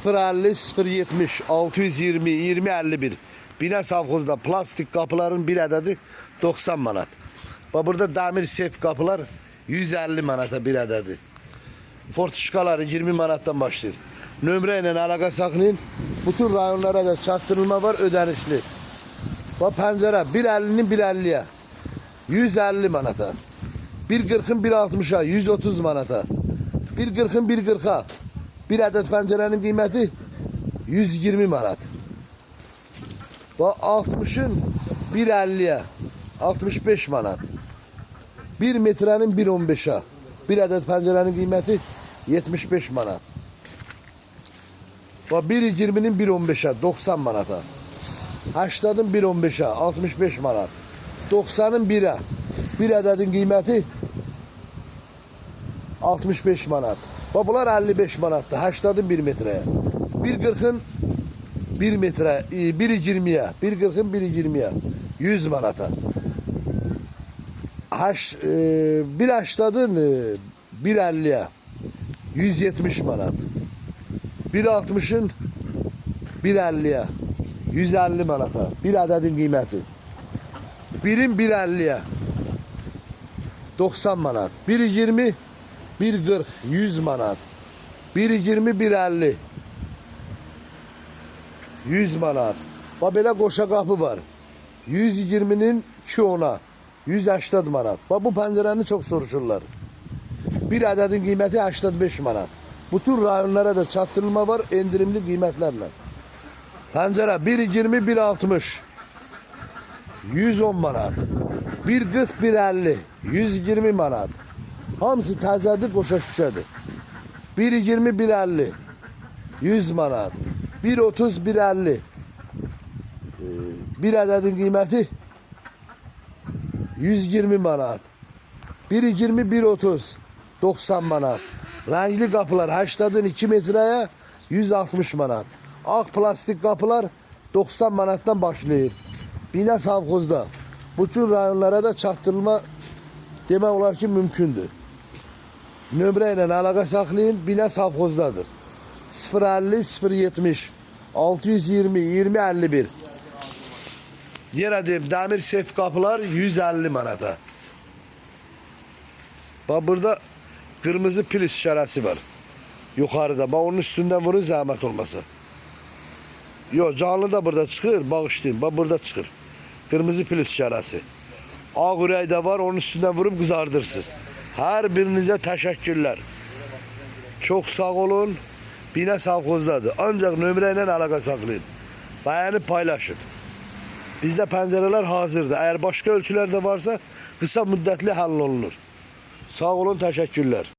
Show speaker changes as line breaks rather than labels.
050 070 620 2051 Bina Savxozda plastik kapıların bir adedi 90 manat. Ve burada demir sef kapılar 150 manata bir adedi. Fortuşkaları 20 manattan başlıyor. Nömreyle alaka saklayın. Bütün rayonlara da çattırılma var, ödenişli. Ve pencere 150'nin 150'ye 150 manata. 140'ın 160'a 130 manata. 140'ın 140'a bir adet pencerenin kıymeti 120 manat. Ve 60'ın 150'ye 65 manat. 1 metrenin 1.15'a bir adet pencerenin kıymeti 75 manat. Ve 1.20'nin 1.15'a 90 manata. 80'ın 1.15'a 65 manat. 90'ın 1'e bir adetin kıymeti 65 manat. Ve bunlar 55 manattı. 80'ın 1 metreye. 1.40'ın 1 metre, 1.20'ye, 1.40'ın 1.20'ye 100 manata. 1.80'ın 1.50'ye 170 manat. 1.60'ın 1.50'ye 150 manata. Bir adetin kıymeti. 1'in 1.50'ye 90 manat. 1.20 1.40 100 manat. 1.20 1.50 100 manat. Və belə qoşa qapı var. 120'nin 2.10'a 180 manat. Və bu pəncərəni çox soruşurlar. Bir ədədin qiyməti 85 manat. Bütün rayonlara da çatdırılma var endirimli qiymətlərlə. Pəncərə 1.20 1.60 110 manat. 1.40 1.50 120 manat. Hamısı təzədir, qoşa şüşədir. 1.20 1.50 100 manat. 1.30 1.50 bir ədədin qiyməti 120 manat. 1.20 1.30 90 manat. Renkli kapılar 80'ın 2 metreye 160 manat. Ak plastik kapılar 90 manattan başlayır. Bina Savxozda bütün rayonlara da çatdırılma demək olar ki mümkündür. Nömrə ilə əlaqə saxlayın, Bina Savxozdadır. 050 070 620 2051 Yine diyeyim, demir sef kapılar 150 manata. Bak burada kırmızı pil işaresi var. Yukarıda. Bak onun üstünden vurun zahmet olmasa. Yok, canlı da burada çıkır. Bağışlayın. Bak burada çıkır. Kırmızı pil işaresi. Ağ ürək de var. Onun üstünden vurup kızartırsınız. Her birinize teşekkürler. Çok sağ olun. Bina Savxozdadır. Ancak nömrəyle əlaqə saxlayın. Beğenip paylaşın. Bizdə pəncərələr hazırdır. Eğer başka ölçüler de varsa kısa müddətli həll olunur. Sağ olun, teşekkürler.